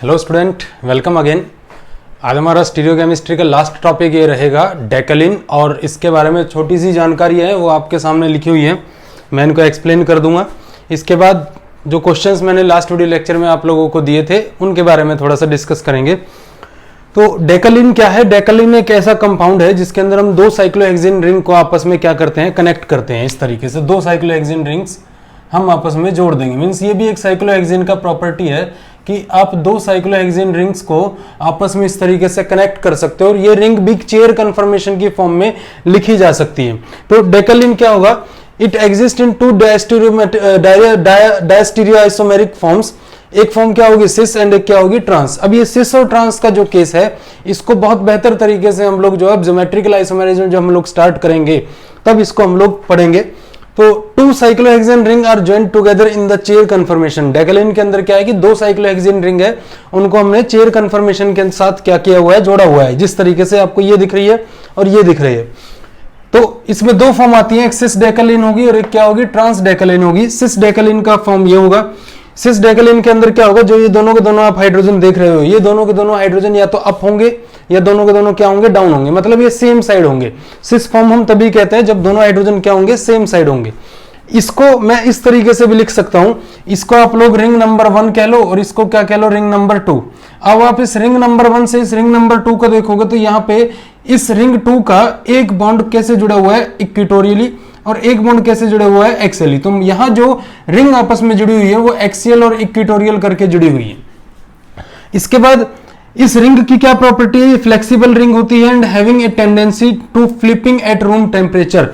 Hello student, welcome again. आज हमारा stereochemistry का लास्ट टॉपिक ये रहेगा डेकलिन, और इसके बारे में छोटी सी जानकारी है वो आपके सामने लिखी हुई है, मैं इनको एक्सप्लेन कर दूंगा। इसके बाद जो क्वेश्चंस मैंने लास्ट वीडियो लेक्चर में आप लोगों को दिए थे उनके बारे में थोड़ा सा डिस्कस करेंगे। तो डेकलिन क्या है? डेकलिन एक ऐसा कंपाउंड है जिसके अंदर हम दो साइक्लोहेक्सिन रिंग को आपस में क्या करते हैं, कनेक्ट करते हैं। इस तरीके से दो साइक्लोहेक्सिन रिंग्स हम आपस में जोड़ देंगे। मीन्स ये भी एक साइक्लोहेक्सिन का प्रॉपर्टी है कि आप दो साइक्लोहेक्सिन रिंग्स को आपस में इस तरीके से कनेक्ट कर सकते हो, और ये रिंग बिग चेयर कन्फर्मेशन की फॉर्म में लिखी जा सकती है। तो डेकलिन क्या होगा? It exist in two diastereo isomeric forms. एक फॉर्म क्या होगी सिस एंड एक क्या होगी ट्रांस। अब ये सिस और ट्रांस का जो केस है इसको बहुत बेहतर तरीके से हम लोग जो है ज्योमेट्रिकल आइसोमेरिज्म जब हम लोग स्टार्ट करेंगे तब इसको हम लोग पढ़ेंगे। तो two cyclohexane ring are joint together in the chair conformation. Decalin के अंदर क्या है कि दो साइक्लोहेक्सिन रिंग है, उनको हमने चेयर कन्फर्मेशन के साथ क्या किया हुआ है, जोड़ा हुआ है। जिस तरीके से आपको ये दिख रही है और ये दिख रही है। तो इसमें दो फॉर्म आती है, एक सिस डेकलिन होगी और एक क्या होगी, ट्रांस डेकलिन होगी। सिस डेकलिन का फॉर्म ये होगा। सिस डेकलिन के अंदर क्या होगा, जो ये दोनों के दोनों आप हाइड्रोजन देख रहे हो, ये दोनों के दोनों हाइड्रोजन या तो अप होंगे या दोनों के दोनों क्या होंगे, डाउन होंगे। मतलब ये सेम साइड होंगे। सिस फॉर्म हम तभी कहते हैं जब दोनों हाइड्रोजन क्या होंगे, सेम साइड होंगे। इसको मैं इस तरीके से भी लिख सकता हूं, इसको आप लोग रिंग नंबर 1 कह लो और इसको क्या कह लो, रिंग नंबर 2। अब आप इस रिंग नंबर 1 से इस रिंग नंबर 2 को देखोगे तो यहां पे इस रिंग 2 का एक बॉन्ड कैसे जुड़ा हुआ है, इक्वेटोरियली, और एक बॉन्ड कैसे जुड़ा हुआ है, एक्सियली। तो यहां जो रिंग आपस में जुड़ी हुई है वो एक्सियल और इक्वेटोरियल करके जुड़ी हुई है। इसके बाद इस रिंग की क्या प्रॉपर्टी है, फ्लेक्सिबल रिंग होती है and having a tendency to flipping at room temperature.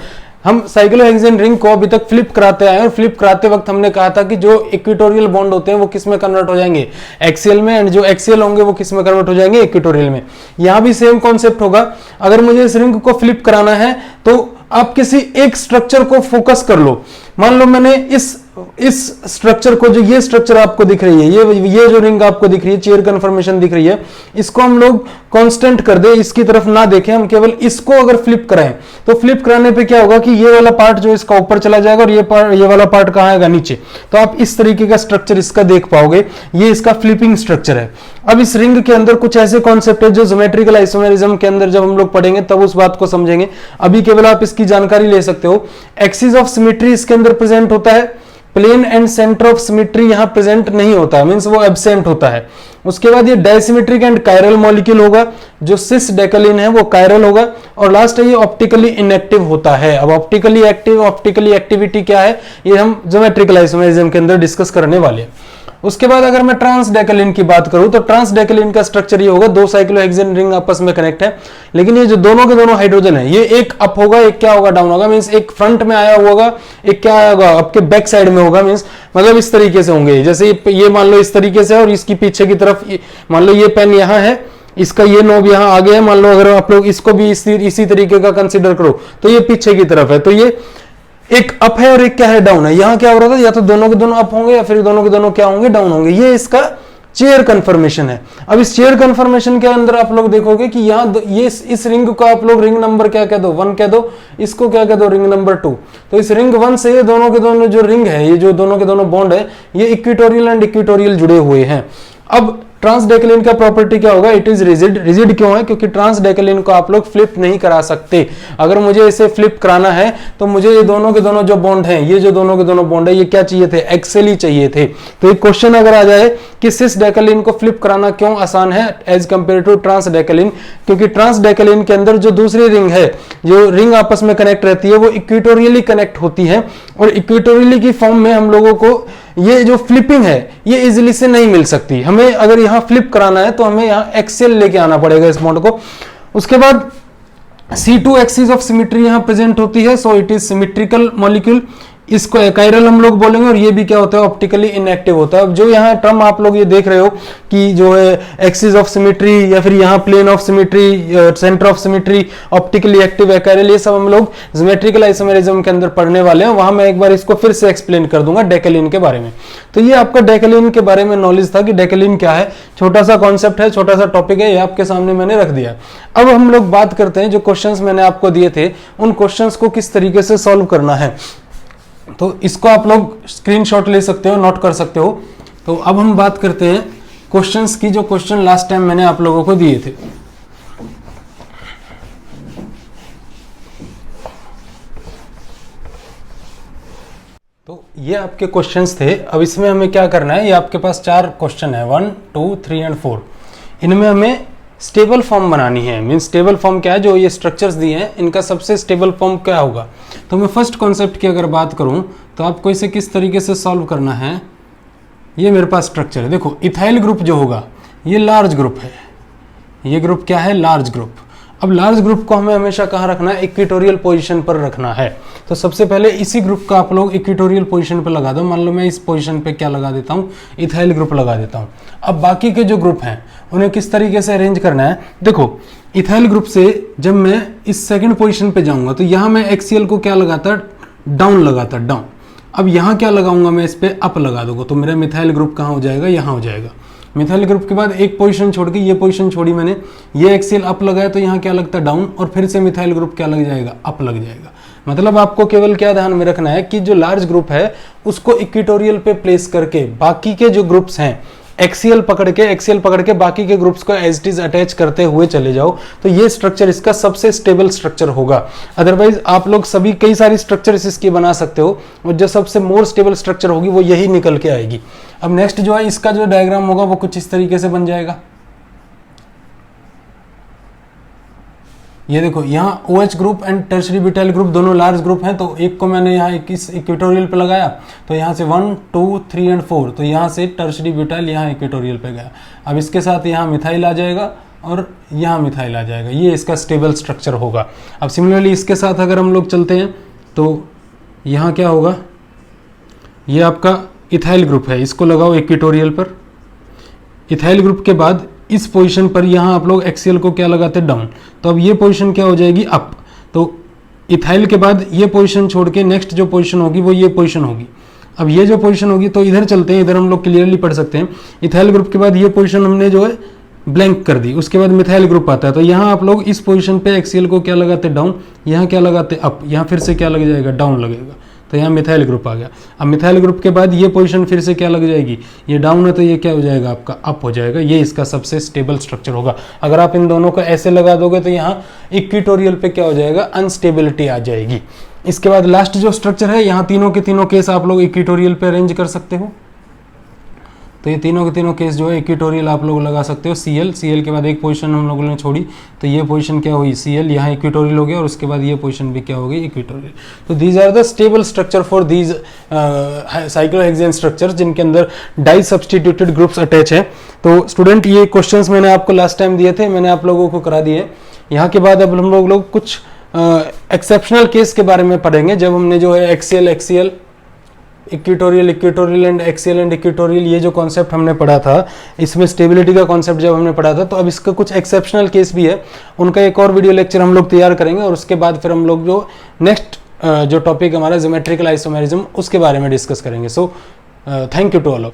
हम साइक्लोहेक्सिन रिंग को अभी तक फ्लिप कराते आए, और फ्लिप कराते वक्त हमने कहा था कि जो इक्वेटोरियल बॉन्ड होते हैं वो किस में कन्वर्ट हो जाएंगे, एक्सियल में, एंड जो एक्सियल होंगे वो किस में कन्वर्ट हो जाएंगे, इक्वेटोरियल में। यहां भी सेम कॉन्सेप्ट होगा। अगर मुझे इस रिंग को फ्लिप कराना है तो आप किसी एक स्ट्रक्चर को फोकस कर लो। मान लो मैंने इस स्ट्रक्चर को, जो ये स्ट्रक्चर आपको दिख रही है, ये जो रिंग आपको दिख रही है, चेयर कन्फर्मेशन दिख रही है, इसको हम लोग कांस्टेंट कर दे, इसकी तरफ ना देखें, हम केवल इसको अगर फ्लिप कराएं तो फ्लिप कराने पे क्या होगा कि ये वाला पार्ट जो इसका ऊपर चला जाएगा और ये वाला पार्ट कहां आएगा, नीचे। तो आप इस तरीके का स्ट्रक्चर इसका देख पाओगे, ये इसका फ्लिपिंग स्ट्रक्चर है। अब इस रिंग के अंदर कुछ ऐसे कॉन्सेप्ट है जो ज्योमेट्रिकल आइसोमेरिज्म के अंदर जब हम लोग पढ़ेंगे तब उस बात को समझेंगे। अभी केवल आप इसकी जानकारी ले सकते हो। एक्सिस ऑफ सिमेट्री इसके अंदर प्रेजेंट होता है, plane and centre of symmetry यहां प्रेजेंट नहीं होता है, मींस वो एब्सेंट होता है। उसके बाद ये डायसिमेट्रिक एंड कायरल मॉलिक्यूल होगा, जो सिस डेकलिन है वो कायरल होगा। और लास्ट है ये ऑप्टिकली इनएक्टिव होता है। अब ऑप्टिकली एक्टिव, ऑप्टिकली एक्टिविटी क्या है, ये हम ज्योमेट्रिकल आइसोमेरिज्म के अंदर डिस्कस करने वाले हैं। उसके बाद अगर मैं ट्रांस डेकलिन की बात करूं तो ट्रांस डेकलिन का स्ट्रक्चर ये होगा, दो साइक्लोहेक्सिन रिंग आपस में कनेक्ट है, लेकिन ये जो दोनों के दोनों हाइड्रोजन है, ये एक अप होगा, एक क्या होगा, डाउन होगा। मींस एक फ्रंट में आया होगा, एक क्या आया होगा, आपके बैक साइड में होगा। मींस मतलब इस तरीके से होंगे, जैसे ये मान लो इस तरीके से, और इसकी पीछे की तरफ मान लो ये पेन यहां है, इसका ये नोब यहां आगे है। मान लो अगर आप लोग इसको भी इसी तरीके का कंसिडर करो तो ये पीछे की तरफ है, तो ये एक अप है और एक क्या है, डाउन है। यहां क्या हो रहा था, या तो दोनों के दोनों अप होंगे या फिर दोनों के दोनों क्या होंगे, डाउन होंगे। ये इसका चेयर कन्फर्मेशन है। अब इस चेयर कन्फर्मेशन के अंदर आप लोग देखोगे कि यहाँ ये इस रिंग को आप लोग रिंग नंबर क्या कह दो, 1 कह दो, इसको क्या कह दो, रिंग नंबर 2। तो इस रिंग 1 से ये दोनों के दोनों जो रिंग है, ये जो दोनों के दोनों बॉन्ड है, ये इक्वेटोरियल एंड इक्वेटोरियल जुड़े हुए हैं। अब ट्रांस डेकलिन का प्रॉपर्टी क्या होगा, इट इज रिजिड। रिजिड क्यों है? क्योंकि ट्रांस डेकलिन को आप लोग फ्लिप नहीं करा सकते। अगर मुझे इसे फ्लिप कराना है तो मुझे ये दोनों के दोनों जो बॉन्ड हैं, ये जो दोनों के दोनों बॉन्ड है, ये क्या चाहिए थे, एक्सियली चाहिए थे। तो एक क्वेश्चन अगर आ जाए कि सिस डेकलिन को फ्लिप कराना क्यों आसान है एज कंपेयर टू ट्रांस डेकलिन, क्योंकि ट्रांस डेकलिन के अंदर जो दूसरी रिंग है, जो रिंग आपस में कनेक्ट रहती है, वो इक्वेटोरियली कनेक्ट होती है, और इक्वेटोरियली की फॉर्म में हम लोगों को ये जो फ्लिपिंग है ये इजीली से नहीं मिल सकती। हमें अगर यहां फ्लिप कराना है तो हमें यहां एक्सियल लेके आना पड़ेगा इस बॉन्ड को। उसके बाद C2 एक्सिस ऑफ सिमेट्री यहां प्रेजेंट होती है, so it is symmetrical molecule. इसको कायरल हम लोग बोलेंगे, और ये भी क्या होता है, ऑप्टिकली इनएक्टिव होता है। अब जो यहाँ टर्म आप लोग ये देख रहे हो कि जो है एक्सिस ऑफ सिमेट्री, या फिर यहाँ plane of symmetry, centre of symmetry, optically active है कायरल, ये सब हम लोग ज्योमेट्रिकल आइसोमेरिज्म के अंदर पढ़ने वाले हैं। वहां मैं एक बार इसको फिर से एक्सप्लेन कर दूंगा डेकलिन के बारे में। तो ये आपका डेकलिन के बारे में नॉलेज था कि डेकलिन क्या है। छोटा सा कॉन्सेप्ट है, छोटा सा टॉपिक है, ये आपके सामने मैंने रख दिया। अब हम लोग बात करते हैं जो क्वेश्चंस मैंने आपको दिए थे, उन क्वेश्चंस को किस तरीके से सॉल्व करना है। तो इसको आप लोग स्क्रीनशॉट ले सकते हो, नोट कर सकते हो। तो अब हम बात करते हैं क्वेश्चंस की जो क्वेश्चन लास्ट टाइम मैंने आप लोगों को दिए थे। तो ये आपके क्वेश्चंस थे। अब इसमें हमें क्या करना है, ये आपके पास 4 क्वेश्चन है, 1, 2, 3 एंड 4। इनमें हमें स्टेबल फॉर्म बनानी है। मीन्स स्टेबल फॉर्म क्या है, जो ये स्ट्रक्चर्स दिए हैं इनका सबसे स्टेबल फॉर्म क्या होगा। तो मैं फर्स्ट कॉन्सेप्ट की अगर बात करूं तो आपको इसे किस तरीके से सॉल्व करना है। ये मेरे पास स्ट्रक्चर है, देखो इथाइल ग्रुप जो होगा ये लार्ज ग्रुप है। ये ग्रुप क्या है, लार्ज ग्रुप। अब लार्ज ग्रुप को हमें हमेशा कहाँ रखना है, इक्वेटोरियल पोजीशन पर रखना है। तो सबसे पहले इसी ग्रुप का आप लोग इक्वेटोरियल पोजीशन पर लगा दो। मान लो मैं इस पोजीशन पे क्या लगा देता हूँ, इथाइल ग्रुप लगा देता हूँ। अब बाकी के जो ग्रुप हैं उन्हें किस तरीके से अरेंज करना है, देखो इथाइल ग्रुप से जब मैं इस सेकंड पोजीशन पे जाऊंगा तो यहाँ मैं एक्सीएल को क्या लगाता, डाउन लगाता, डाउन। अब यहाँ क्या लगाऊंगा मैं, इस पे अप लगा दूंगा, तो मेरा मिथाइल ग्रुप कहाँ हो जाएगा, यहाँ हो जाएगा। मिथाइल ग्रुप के बाद एक पोजीशन छोड़ के ये पोजीशन छोड़ी मैंने, ये एक्सीएल अप लगाया तो यहाँ क्या लगता है, डाउन, और फिर से मिथाइल ग्रुप क्या लग जाएगा, अप लग जाएगा। मतलब आपको केवल क्या ध्यान में रखना है कि जो लार्ज ग्रुप है उसको इक्वेटोरियल पे प्लेस करके बाकी के जो ग्रुप्स हैं एक्सीएल पकड़ के बाकी के ग्रुप्स को एज इट इज अटैच करते हुए चले जाओ, तो ये स्ट्रक्चर इसका सबसे स्टेबल स्ट्रक्चर होगा। अदरवाइज आप लोग सभी कई सारी स्ट्रक्चर्स इसकी बना सकते हो और जो सबसे मोर स्टेबल स्ट्रक्चर होगी वो यही निकल के आएगी। अब नेक्स्ट जो है इसका जो डायग्राम होगा वो कुछ इस तरीके से बन जाएगा। ये देखो यहाँ OH group and tertiary butyl group दोनों लार्ज ग्रुप हैं, तो एक को मैंने यहाँ इस इक्वेटोरियल पे लगाया, तो यहाँ से 1, 2, 3 एंड 4, तो यहाँ से टर्शरी ब्यूटाइल यहाँ इक्वेटोरियल पे गया। अब इसके साथ यहाँ मिथाइल आ जाएगा और यहाँ मिथाइल आ जाएगा, ये इसका स्टेबल स्ट्रक्चर होगा। अब सिमिलरली इसके साथ अगर हम लोग चलते हैं तो यहाँ क्या होगा, ये आपका इथाइल ग्रुप है, इसको लगाओ इक्वेटोरियल पर। इथाइल ग्रुप के बाद इस पोजीशन पर यहाँ आप लोग एक्सीएल को क्या लगाते हैं, डाउन, तो अब ये पोजीशन क्या हो जाएगी, अप। तो इथाइल के बाद ये पोजीशन छोड़ के नेक्स्ट जो पोजीशन होगी वो ये पोजीशन होगी। अब ये जो पोजीशन होगी तो इधर चलते हैं, इधर हम लोग क्लियरली पढ़ सकते हैं। इथाइल ग्रुप के बाद ये पोजीशन हमने जो है ब्लैंक कर दी, उसके बाद मिथाइल ग्रुप आता है, तो यहाँ आप लोग इस पोजीशन पे एक्सीएल को क्या लगाते, डाउन, यहाँ क्या लगाते, अप, यहाँ फिर से क्या लग जाएगा, डाउन लगेगा, तो यहाँ मिथाइल ग्रुप आ गया। अब मिथाइल ग्रुप के बाद ये पोजीशन फिर से क्या लग जाएगी, ये डाउन है तो ये क्या हो जाएगा आपका, अप हो जाएगा। ये इसका सबसे स्टेबल स्ट्रक्चर होगा। अगर आप इन दोनों को ऐसे लगा दोगे तो यहाँ इक्वेटोरियल पे क्या हो जाएगा, अनस्टेबिलिटी आ जाएगी। इसके बाद लास्ट जो स्ट्रक्चर है, यहाँ तीनों के तीनों केस आप लोग इक्वेटोरियल पे अरेंज कर सकते हो। तो ये तीनों के तीनों केस जो है इक्वेटोरियल आप लोग लगा सकते हो। सीएल के बाद एक पोजीशन हम लोगों ने छोड़ी, तो ये पोजीशन क्या हुई, सीएल, यहाँ इक्वेटोरियल हो गया, और उसके बाद ये पोजीशन भी क्या हो गई, इक्वेटोरियल। तो these are the stable structure for these cyclohexane structure जिनके अंदर डाई सब्सटीट्यूटेड ग्रुप्स अटैच है। तो स्टूडेंट ये क्वेश्चंस मैंने आपको लास्ट टाइम दिए थे, मैंने आप लोगों को करा दिए। यहाँ के बाद अब हम लोग कुछ एक्सेप्शनल केस के बारे में पढ़ेंगे, जब हमने जो है XL equatorial and XL and equatorial, ये जो कॉन्सेप्ट हमने पढ़ा था, इसमें स्टेबिलिटी का कॉन्सेप्ट जब हमने पढ़ा था, तो अब इसका कुछ एक्सेप्शनल केस भी है, उनका एक और वीडियो लेक्चर हम लोग तैयार करेंगे, और उसके बाद फिर हम लोग जो नेक्स्ट जो टॉपिक हमारा ज्योमेट्रिकल आइसोमेरिज्म उसके बारे में डिस्कस करेंगे। So thank you to all of.